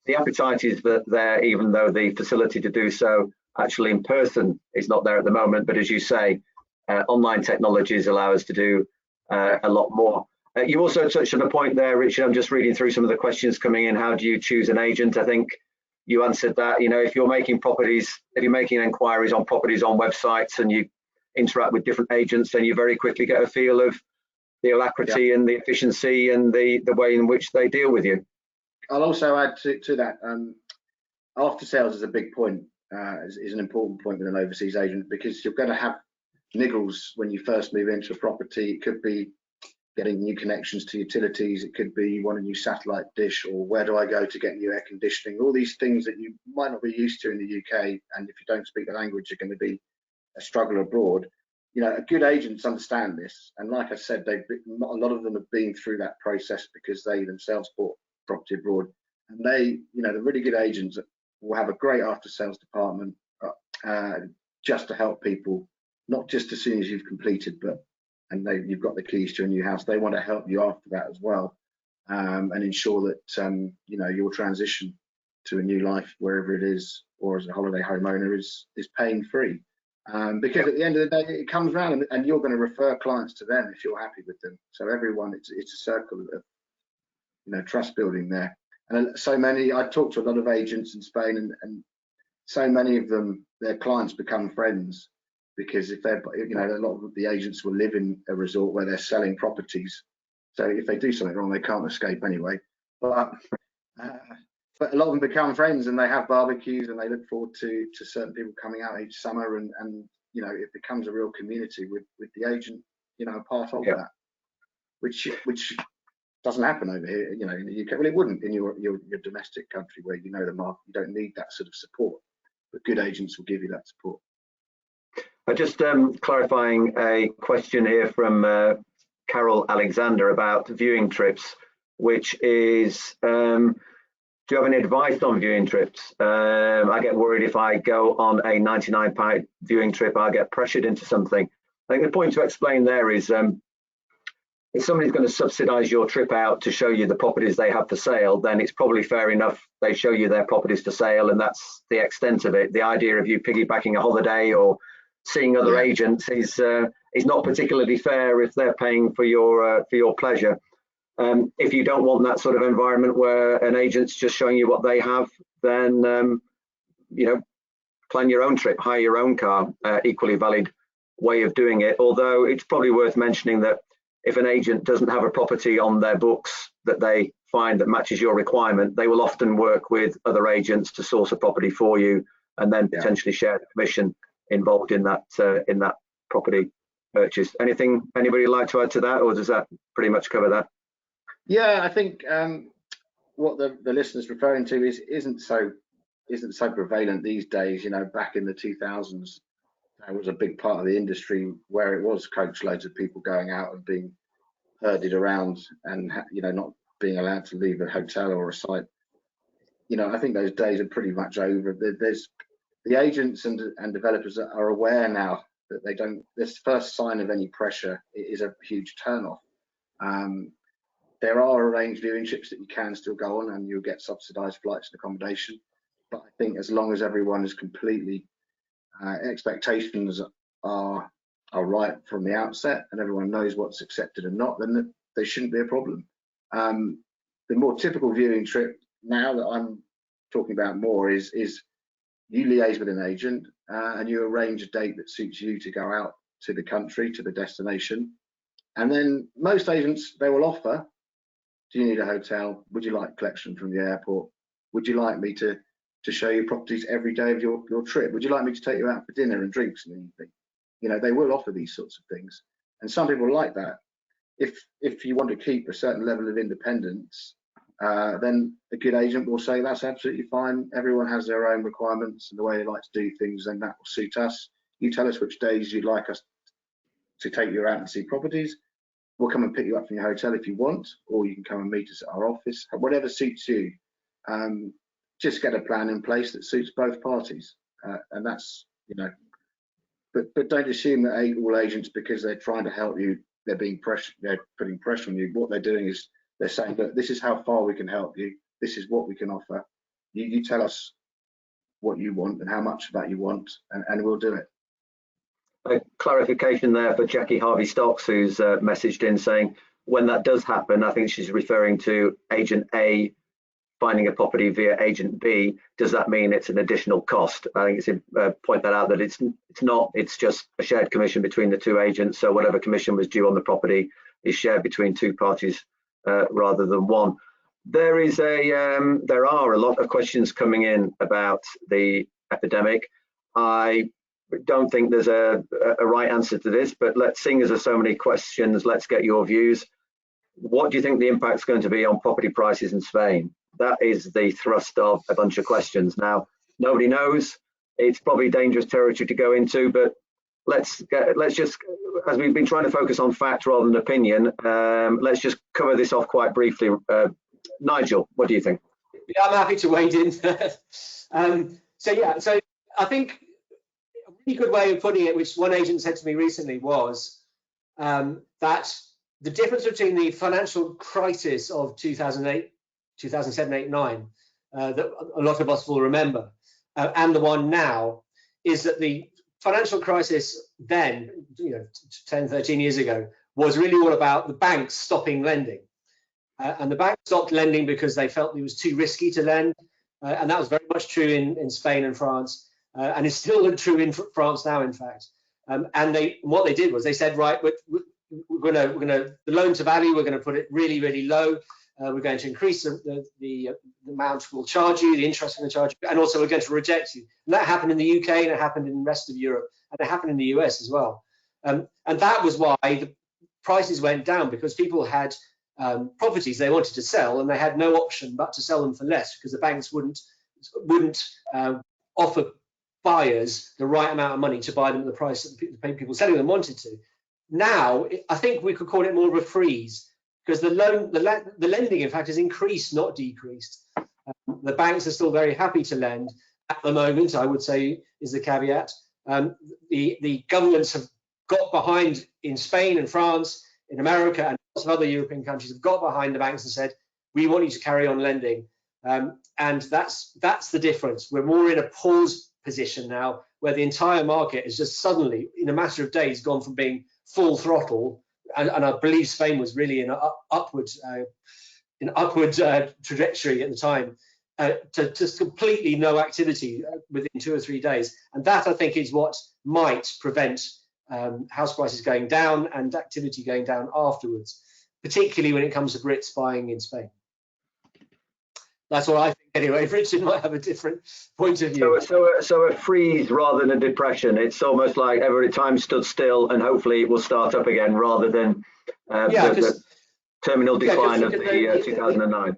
the appetite is there, even though the facility to do so actually in person is not there at the moment. But as you say, online technologies allow us to do a lot more. You also touched on a point there, Richard. I'm just reading through some of the questions coming in. How do you choose an agent? I think you answered that. You know, if you're making inquiries on properties on websites and you interact with different agents, then you very quickly get a feel of the alacrity and the efficiency and the way in which they deal with you. I'll also add to that, after sales is a big point, is an important point with an overseas agent, because you're going to have niggles when you first move into a property. It could be getting new connections to utilities, it could be you want a new satellite dish, or where do I go to get new air conditioning, all these things that you might not be used to in the UK, and if you don't speak the language, you're going to be a struggle abroad. you know, good agents understand this, and like I said, a lot of them have been through that process because they themselves bought property abroad, and they, you know, the really good agents will have a great after sales department just to help people, not just as soon as you've completed, but you've got the keys to a new house. They want to help you after that as well, and ensure that you know, your transition to a new life, wherever it is, or as a holiday homeowner, is pain free. Because at the end of the day, it comes around, and you're going to refer clients to them if you're happy with them. So everyone, it's a circle of, you know, trust building there. And so many, I talked to a lot of agents in Spain, and so many of them, their clients become friends, because if they're, you know, a lot of the agents will live in a resort where they're selling properties. So if they do something wrong, they can't escape anyway. But a lot of them become friends, and they have barbecues, and they look forward to certain people coming out each summer, and you know, it becomes a real community with the agent, you know, a part of that, which doesn't happen over here, you know, in the UK. Well, it wouldn't in your domestic country where you know the market. You don't need that sort of support, but good agents will give you that support. Just clarifying a question here from Carol Alexander about viewing trips, which is, do you have any advice on viewing trips? I get worried if I go on a £99 viewing trip, I'll get pressured into something. I think the point to explain there is, if somebody's going to subsidise your trip out to show you the properties they have for sale, then it's probably fair enough they show you their properties for sale, and that's the extent of it. The idea of you piggybacking a holiday or seeing other agents is not particularly fair if they're paying for your pleasure. If you don't want that sort of environment where an agent's just showing you what they have, then you know, plan your own trip, hire your own car. Equally valid way of doing it. Although it's probably worth mentioning that if an agent doesn't have a property on their books that they find that matches your requirement, they will often work with other agents to source a property for you, and then potentially share the commission involved in that property purchase. Anything anybody would like to add to that, or does that pretty much cover that? Yeah, I think what the listener's referring to isn't so prevalent these days. You know, back in the 2000s, that was a big part of the industry where it was coach loads of people going out and being herded around, and you know, not being allowed to leave a hotel or a site. You know, I think those days are pretty much over. There's the agents and developers that are aware now that they don't. This first sign of any pressure is a huge turn-off. There are arranged viewing trips that you can still go on, and you'll get subsidised flights and accommodation. But I think as long as everyone is completely expectations are right from the outset, and everyone knows what's accepted and not, then there shouldn't be a problem. The more typical viewing trip now that I'm talking about more is you liaise with an agent and you arrange a date that suits you to go out to the country, to the destination, and then most agents, they will offer, do you need a hotel? Would you like collection from the airport? Would you like me to show you properties every day of your trip? Would you like me to take you out for dinner and drinks in the evening? You know, they will offer these sorts of things, and some people like that. If you want to keep a certain level of independence, then a good agent will say that's absolutely fine. Everyone has their own requirements and the way they like to do things, and that will suit us. You tell us which days you'd like us to take you out and see properties. We'll come and pick you up from your hotel if you want, or you can come and meet us at our office, whatever suits you. Just get a plan in place that suits both parties, and that's, you know. But don't assume that all agents, because they're trying to help you, they're putting pressure on you. What they're doing is they're saying that this is how far we can help you. This is what we can offer. You tell us what you want and how much of that you want, and we'll do it. A clarification there for Jackie Harvey Stocks, who's messaged in saying when that does happen, I think she's referring to agent A finding a property via agent B. Does that mean it's an additional cost? I think it's point that out that it's not. It's just a shared commission between the two agents. So whatever commission was due on the property is shared between two parties rather than one. There are a lot of questions coming in about the epidemic. I don't think there's a right answer to this, but seeing as there's so many questions, let's get your views. What do you think the impact's going to be on property prices in Spain? That is the thrust of a bunch of questions. Now, nobody knows. It's probably dangerous territory to go into, but let's just, as we've been trying to focus on fact rather than opinion, let's just cover this off quite briefly. Nigel, what do you think? Yeah, I'm happy to wade in. So I think a really good way of putting it, which one agent said to me recently, was that the difference between the financial crisis of 2008, 2007, 8, 9, that a lot of us will remember, and the one now, is that the financial crisis then, 10, 13 years ago, was really all about the banks stopping lending. And the banks stopped lending because they felt it was too risky to lend. And that was very much true in Spain and France, and is still true in France now, in fact. And what they did was they said, right, we're gonna the loan to value, we're gonna put it really, really low. We're going to increase the amount we'll charge you, the interest we're going to charge you, and also we're going to reject you. And that happened in the UK, and it happened in the rest of Europe, and it happened in the US as well. And that was why the prices went down, because people had properties they wanted to sell, and they had no option but to sell them for less, because the banks wouldn't offer buyers the right amount of money to buy them at the price that the people selling them wanted to. Now, I think we could call it more of a freeze, because the lending, in fact, has increased, not decreased. The banks are still very happy to lend at the moment, I would say, is the caveat. The governments have got behind, in Spain and France, in America, and lots of other European countries have got behind the banks and said, we want you to carry on lending. And that's the difference. We're more in a pause position now, where the entire market has just suddenly, in a matter of days, gone from being full throttle, and I believe Spain was really in an upward trajectory at the time, to just completely no activity within 2 or 3 days. And that, I think, is what might prevent house prices going down and activity going down afterwards, particularly when it comes to Brits buying in Spain. That's what I think anyway. Richard might have a different point of view. So a freeze rather than a depression. It's almost like every time stood still, and hopefully it will start up again, rather than the terminal decline of the 2009.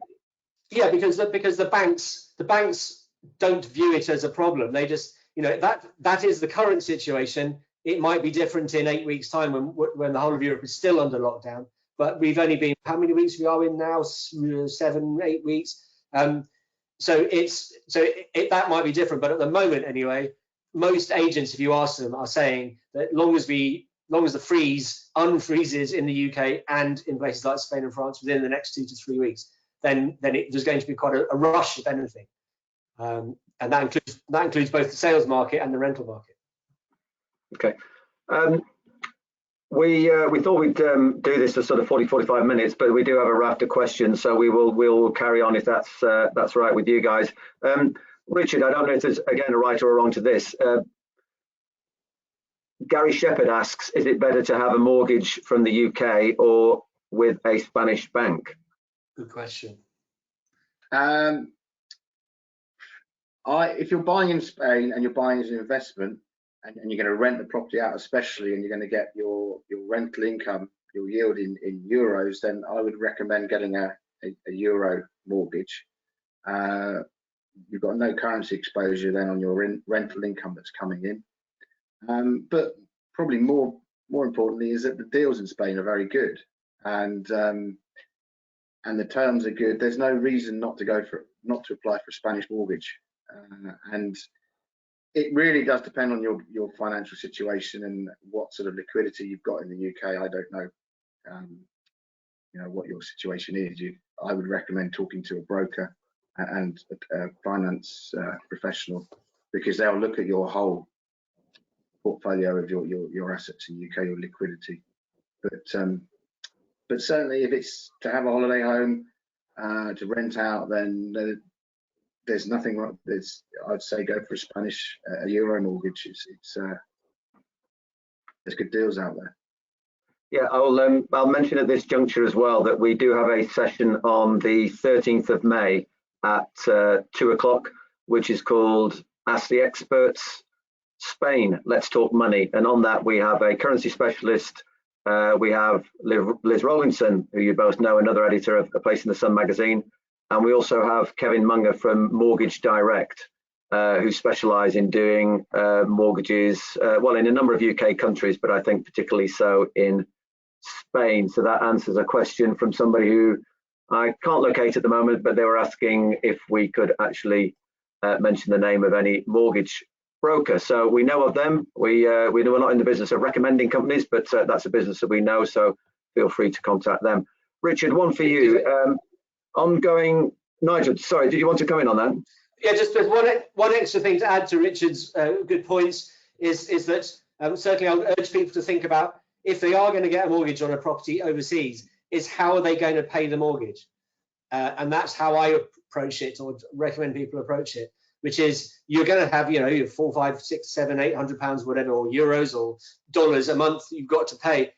Yeah, because the banks don't view it as a problem. They just, that is the current situation. It might be different in 8 weeks' time when the whole of Europe is still under lockdown. But we've only been, how many weeks we are in now? 7, 8 weeks. So that might be different, but at the moment anyway, most agents, if you ask them, are saying that long as the freeze unfreezes in the UK and in places like Spain and France within the next 2 to 3 weeks, then there's going to be quite a rush, if anything, and that includes both the sales market and the rental market. Okay. We thought we'd do this for sort of 40-45 minutes, but we do have a raft of questions, so we'll carry on if that's right with you guys. Richard, I don't know if there's again a right or a wrong to this. Gary Shepherd asks, is it better to have a mortgage from the UK or with a Spanish bank? Good question. If you're buying in Spain and you're buying as an investment, and you're going to rent the property out especially, and you're going to get your rental income, your yield in euros, then I would recommend getting a euro mortgage. You've got no currency exposure then on your rental income that's coming in. But probably more importantly is that the deals in Spain are very good, and the terms are good. There's no reason not to apply for a Spanish mortgage, and it really does depend on your financial situation and what sort of liquidity you've got in the UK. I don't know, what your situation is. I would recommend talking to a broker and a finance professional, because they'll look at your whole portfolio of your assets in the UK, your liquidity. But certainly, if it's to have a holiday home, to rent out, then there's nothing wrong. I'd say go for a euro mortgage. There's good deals out there. Yeah, I'll mention at this juncture as well that we do have a session on the 13th of May at 2 o'clock, which is called Ask the Experts Spain, Let's Talk Money. And on that we have a currency specialist. We have Liz Rollinson, who you both know, another editor of A Place in the Sun magazine. And we also have Kevin Munger from Mortgage Direct. who specialise in doing mortgages, well, in a number of UK countries, but I think particularly so in Spain. So that answers a question from somebody who I can't locate at the moment, but they were asking if we could actually mention the name of any mortgage broker. So we know of them. We're not in the business of recommending companies, but that's a business that we know. So feel free to contact them. Richard, one for you. Ongoing, Nigel, sorry, did you want to come in on that? Yeah, just one extra thing to add to Richard's good points is that certainly I'll urge people to think about, if they are going to get a mortgage on a property overseas, is how are they going to pay the mortgage? And that's how I approach it, or recommend people approach it, which is you're going to have, your 4, 5, 6, 7, 800 pounds, whatever, or euros or dollars a month you've got to pay.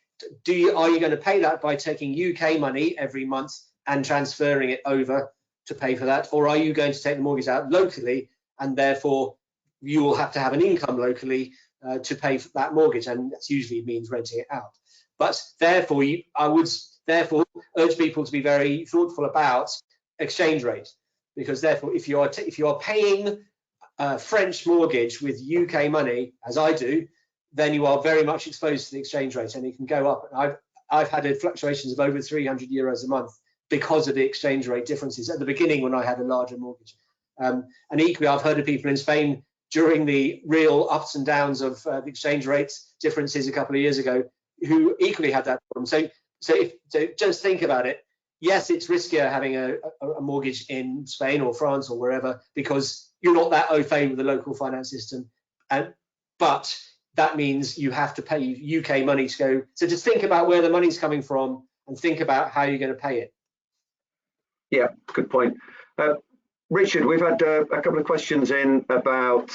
Are you going to pay that by taking UK money every month and transferring it over to pay for that, or are you going to take the mortgage out locally, and therefore you will have to have an income locally to pay for that mortgage, and that usually means renting it out. But therefore, I would therefore urge people to be very thoughtful about exchange rate, because therefore, if you are paying a French mortgage with UK money, as I do, then you are very much exposed to the exchange rate, and it can go up. I've had fluctuations of over 300 euros a month because of the exchange rate differences at the beginning when I had a larger mortgage. And equally, I've heard of people in Spain during the real ups and downs of the exchange rates differences a couple of years ago, who equally had that problem. So just think about it. Yes, it's riskier having a mortgage in Spain or France or wherever, because you're not that au fait with the local finance system. But that means you have to pay UK money to go. So just think about where the money's coming from and think about how you're going to pay it. Yeah, good point. Richard, we've had a couple of questions in about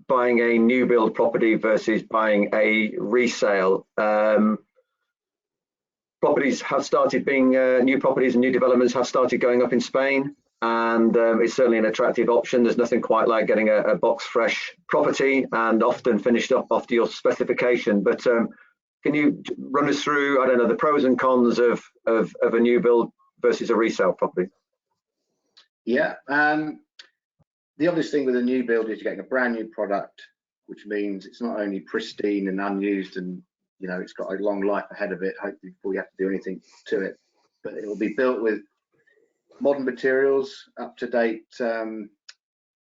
buying a new build property versus buying a resale. Properties have started being, new properties and new developments have started going up in Spain, and it's certainly an attractive option. There's nothing quite like getting a box fresh property, and often finished up after your specification. But can you run us through, I don't know, the pros and cons of a new build versus a resale property? Yeah, the obvious thing with a new build is you're getting a brand new product, which means it's not only pristine and unused, and it's got a long life ahead of it, hopefully, before you have to do anything to it, but it will be built with modern materials, up-to-date,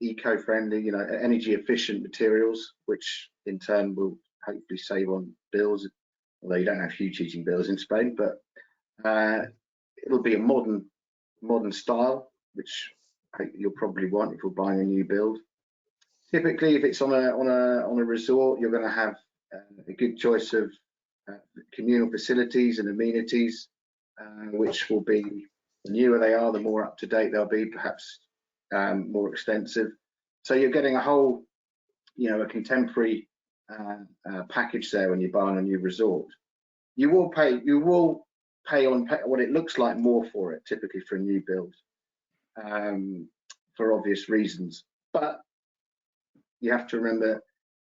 eco-friendly, energy efficient materials, which in turn will hopefully save on bills, although you don't have huge heating bills in Spain. But it'll be a modern style, which you'll probably want if you're buying a new build. Typically, if it's on a resort, you're going to have a good choice of communal facilities and amenities, which will be, the newer they are, the more up to date they'll be, perhaps more extensive. So you're getting a whole, a contemporary package there when you buy on a new resort. You will pay on what it looks like more for it, typically for a new build, for obvious reasons. But you have to remember,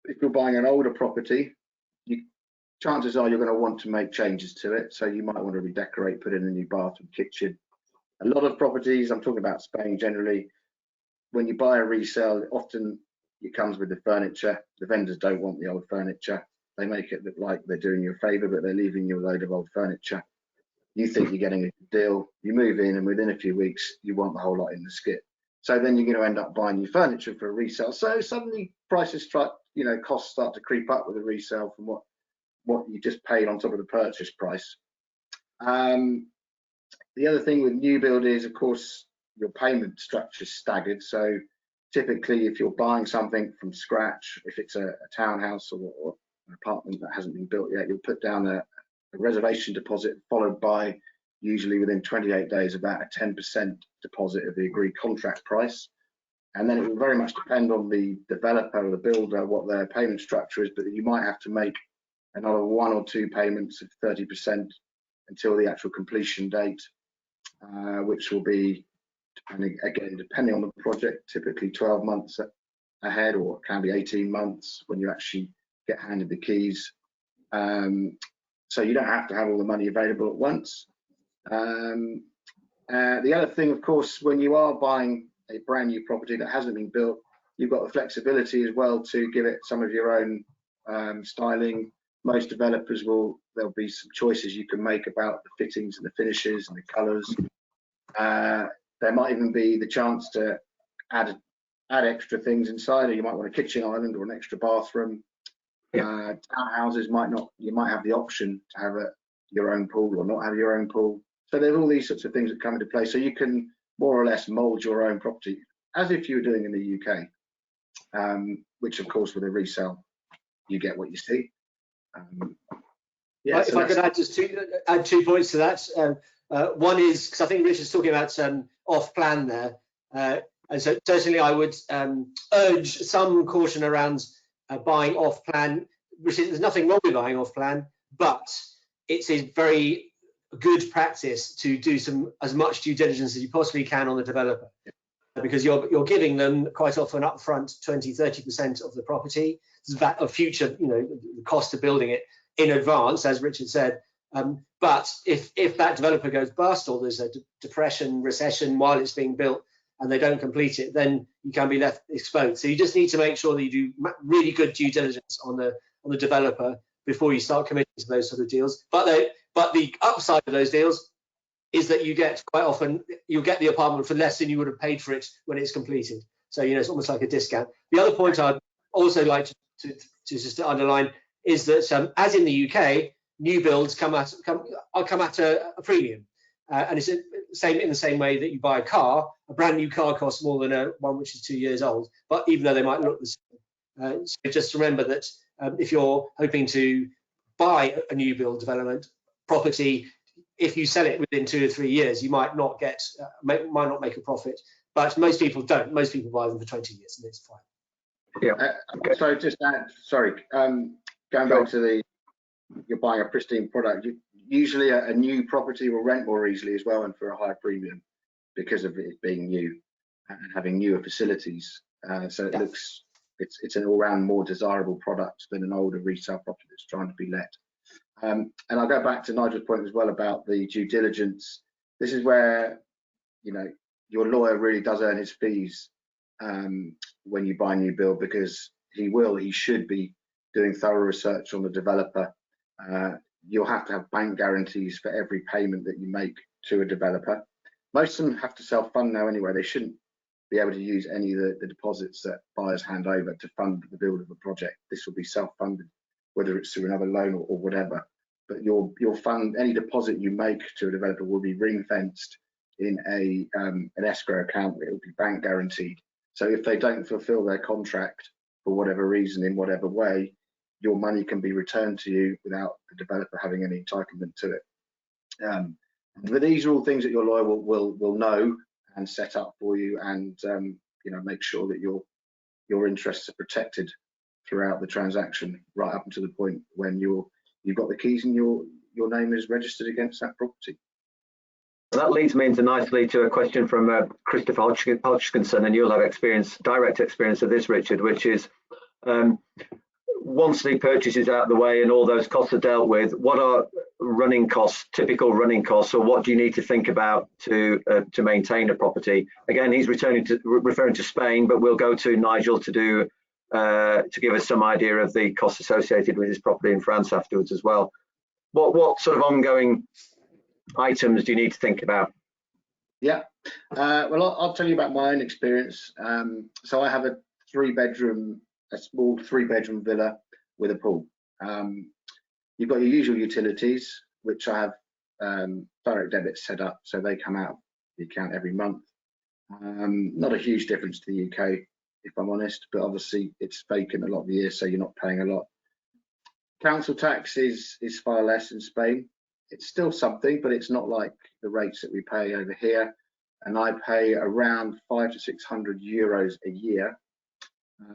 if you're buying an older property, chances are you're going to want to make changes to it. So you might want to redecorate, put in a new bathroom, kitchen. A lot of properties, I'm talking about Spain generally, when you buy a resale, often it comes with the furniture. The vendors don't want the old furniture. They make it look like they're doing you a favour, but they're leaving you a load of old furniture. You think you're getting a deal, you move in, and within a few weeks, you want the whole lot in the skip. So then you're going to end up buying new furniture for a resale. So suddenly prices costs start to creep up with a resale from what you just paid on top of the purchase price. The other thing with new build is, of course, your payment structure is staggered. So typically, if you're buying something from scratch, if it's a townhouse or an apartment that hasn't been built yet, you'll put down a reservation deposit, followed by, usually within 28 days, about a 10% deposit of the agreed contract price. And then it will very much depend on the developer or the builder what their payment structure is, but you might have to make another 1 or 2 payments of 30% until the actual completion date, which will be, depending on the project, typically 12 months ahead, or it can be 18 months when you actually get handed the keys. So you don't have to have all the money available at once. The other thing, of course, when you are buying a brand new property that hasn't been built, you've got the flexibility as well to give it some of your own styling. Most developers there'll be some choices you can make about the fittings and the finishes and the colours. There might even be the chance to add extra things inside. You might want a kitchen island or an extra bathroom. Yeah. Townhouses you might have the option to have your own pool or not have your own pool. So there's all these sorts of things that come into play. So you can more or less mould your own property as if you were doing in the UK, which of course with a resale, you get what you see. If I could add just two points to that. One is, because I think Richard's talking about off-plan there, and so certainly I would urge some caution around buying off-plan. There's nothing wrong with buying off-plan, but it's a very good practice to do as much due diligence as you possibly can on the developer, because you're giving them quite often upfront 20-30% of the property, that of future, the cost of building it in advance, as Richard said. But if that developer goes bust, or there's a depression, recession while it's being built, and they don't complete it, then you can be left exposed. So you just need to make sure that you do really good due diligence on the developer before you start committing to those sort of deals. But the upside of those deals is that you get quite often, you'll get the apartment for less than you would have paid for it when it's completed. So it's almost like a discount. The other point I'd also like to just underline is that as in the UK, new builds come at a premium, and it's in the same way that you buy a car. A brand new car costs more than one which is 2 years old, but even though they might look the same. So just remember that if you're hoping to buy a new build development property, if you sell it within 2 or 3 years, you might not make a profit. But most people don't. Most people buy them for 20 years, and it's fine. Yeah. Okay. So just going back to you're buying a pristine product. Usually a new property will rent more easily as well, and for a higher premium because of it being new and having newer facilities. So it looks, it's an all-round more desirable product than an older retail property that's trying to be let. And I'll go back to Nigel's point as well about the due diligence. This is where your lawyer really does earn his fees when you buy a new build, because he should be doing thorough research on the developer. You'll have to have bank guarantees for every payment that you make to a developer. Most of them have to self-fund now anyway. They shouldn't be able to use any of the deposits that buyers hand over to fund the build of a project. This will be self-funded, whether it's through another loan or whatever. But your fund, any deposit you make to a developer will be ring-fenced in an escrow account. It will be bank guaranteed. So if they don't fulfill their contract for whatever reason, in whatever way, your money can be returned to you without the developer having any entitlement to it. But these are all things that your lawyer will know and set up for you, and make sure that your interests are protected throughout the transaction, right up until the point when you've got the keys and your name is registered against that property. That leads me into nicely to a question from Christopher Hodgkinson, and you'll have direct experience of this, Richard, which is, once the purchase is out of the way and all those costs are dealt with, what are running costs, typical running costs, or what do you need to think about to maintain a property? Again, he's referring to Spain, but we'll go to Nigel to give us some idea of the costs associated with his property in France afterwards as well. What sort of ongoing items do you need to think about? Yeah, well, I'll tell you about my own experience. So I have a small three-bedroom villa with a pool. You've got your usual utilities, which I have direct debits set up, so they come out of the account every month. Not a huge difference to the UK, if I'm honest, but obviously it's vacant a lot of the year, so you're not paying a lot. Council tax is far less in Spain. It's still something, but it's not like the rates that we pay over here. And I pay around 500 to 600 euros a year.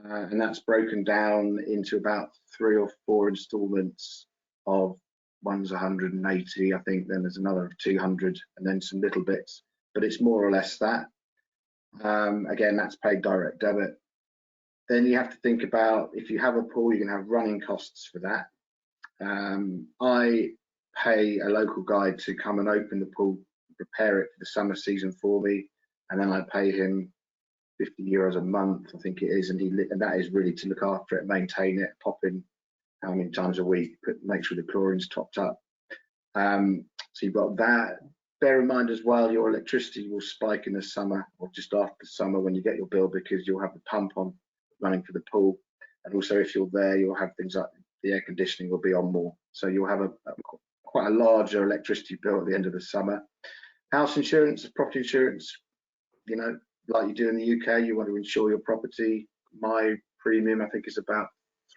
And that's broken down into about 3 or 4 installments of, one's 180, I think, then there's another 200, and then some little bits, but it's more or less that. Again, that's paid direct debit. Then you have to think about, if you have a pool, you can have running costs for that. I pay a local guy to come and open the pool, prepare it for the summer season for me, and then I pay him €50 a month, I think it is, and that is really to look after it, maintain it, pop in how many times a week, make sure the chlorine's topped up. So you've got that. Bear in mind as well, your electricity will spike in the summer or just after summer when you get your bill, because you'll have the pump on running for the pool, and also if you're there, you'll have things like the air conditioning will be on more, so you'll have quite a larger electricity bill at the end of the summer. House insurance, property insurance, you know, like you do in the UK, you want to insure your property. My premium, I think, is about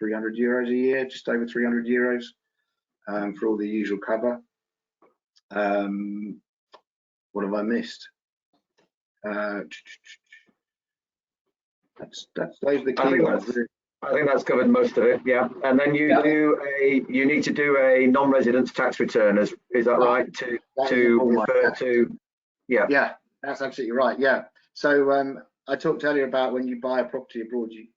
€300 a year, just over €300 for all the usual cover. What have I missed? Those are the key ones. I think that's covered most of it, yeah. And then you need to do a non-residence tax return, is that right? To refer to, yeah. Yeah, that's absolutely right. Yeah. So I talked earlier about when you buy a property abroad, you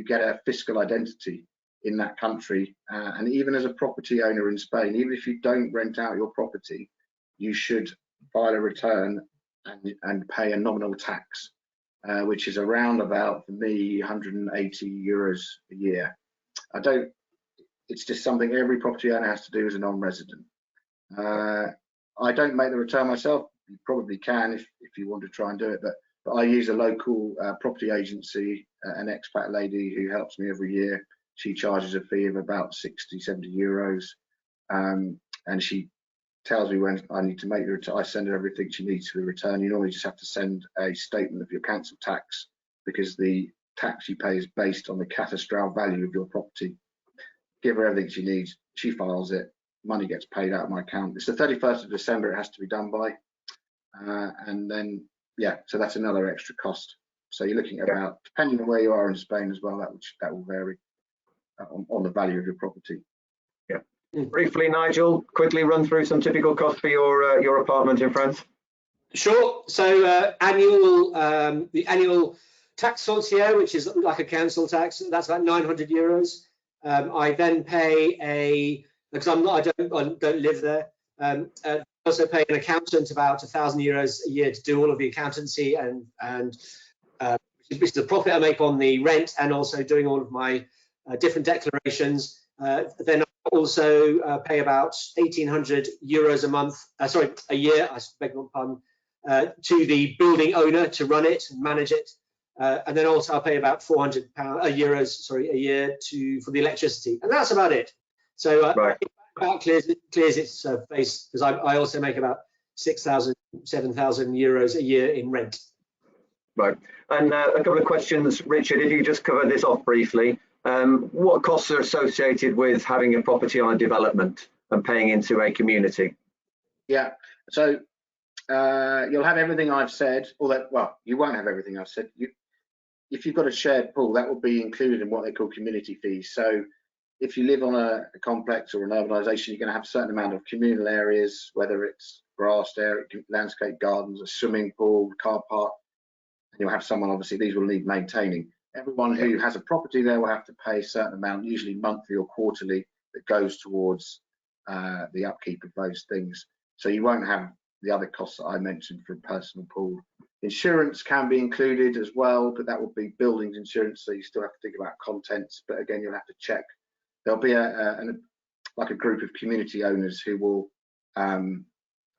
get a fiscal identity in that country, and even as a property owner in Spain, even if you don't rent out your property, you should file a return and pay a nominal tax, which is around about, for me, €180 a year. It's just something every property owner has to do as a non-resident. I don't make the return myself. You probably can if you want to try and do it, but I use a local property agency, an expat lady who helps me every year. She charges a fee of about €60–70, and she tells me when I need to make the return. I send her everything she needs for the return. You normally just have to send a statement of your council tax, because the tax you pay is based on the cadastral value of your property. Give her everything she needs. She files it. Money gets paid out of my account. It's the 31st of December it has to be done by. And then, yeah, so that's another extra cost. So you're looking at about, depending on where you are in Spain as well, that will vary on the value of your property. Yeah. Briefly, Nigel, quickly run through some typical costs for your apartment in France. Sure. So the annual tax foncier, which is like a council tax, that's about €900. I then pay because I don't live there. I also pay an accountant about €1,000 a year to do all of the accountancy and which is the profit I make on the rent, and also doing all of my different declarations. Then I also pay about €1,800 a month. A year. I beg your pardon. To the building owner to run it and manage it, and then also I'll pay about €400 a year for the electricity, and that's about it. So right. About clears its face, because I also make about €6,000, €7,000 a year in rent. Right, and a couple of questions, Richard, if you could just cover this off briefly. What costs are associated with having a property on a development and paying into a community? Yeah, so you'll have everything I've said, well, you won't have everything I've said. If you've got a shared pool, that will be included in what they call community fees. So if you live on a complex or an urbanisation, you're going to have a certain amount of communal areas, whether it's grassed area, landscape gardens, a swimming pool, car park. And you'll have someone, obviously, these will need maintaining. Everyone who has a property there will have to pay a certain amount, usually monthly or quarterly, that goes towards the upkeep of those things. So you won't have the other costs that I mentioned for a personal pool. Insurance can be included as well, but that will be buildings insurance, so you still have to think about contents. But again, you'll have to check. There'll be like a group of community owners who will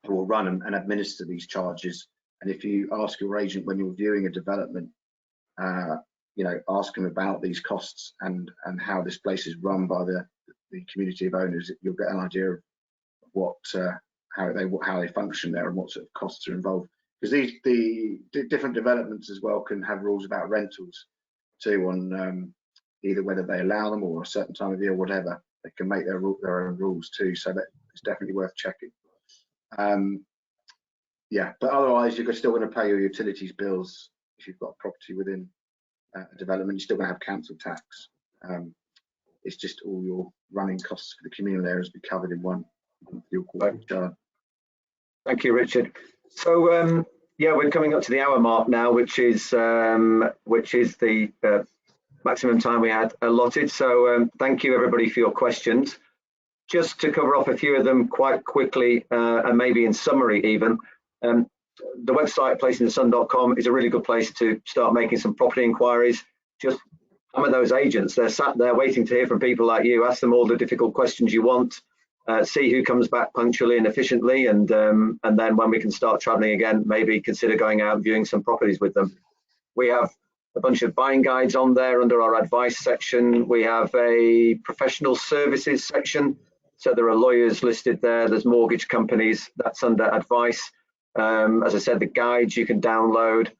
run and administer these charges. And if you ask your agent when you're viewing a development, ask them about these costs and how this place is run by the community of owners. You'll get an idea of what how they function there and what sort of costs are involved. Because the different developments as well can have rules about rentals too, on either whether they allow them or a certain time of year, whatever. They can make their own rules too, so that it's definitely worth checking. Yeah, but otherwise you're still going to pay your utilities bills if you've got a property within a development. You're still going to have council tax. It's just all your running costs for the communal areas be covered in one corporate charge. Thank you, Richard. So yeah, we're coming up to the hour mark now, which is the maximum time we had allotted. So thank you everybody for your questions. Just to cover off a few of them quite quickly, and maybe in summary even. the website placeinthesun.com is a really good place to start making some property inquiries. Just some of those agents, they're sat there waiting to hear from people like you. Ask them all the difficult questions you want, see who comes back punctually and efficiently, and then when we can start traveling again, maybe consider going out and viewing some properties with them. We have a bunch of buying guides on there under our advice section. We have a professional services section. So there are lawyers listed there. There's mortgage companies, that's under advice. As I said, the guides you can download.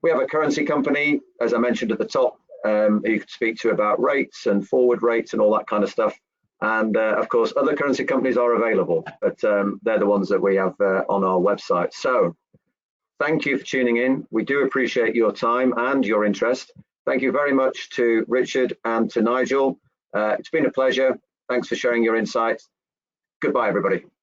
We have a currency company, as I mentioned at the top, who you can speak to about rates and forward rates and all that kind of stuff. And of course, other currency companies are available, but they're the ones that we have on our website. So thank you for tuning in. We do appreciate your time and your interest. Thank you very much to Richard and to Nigel. It's been a pleasure. Thanks for sharing your insights. Goodbye, everybody.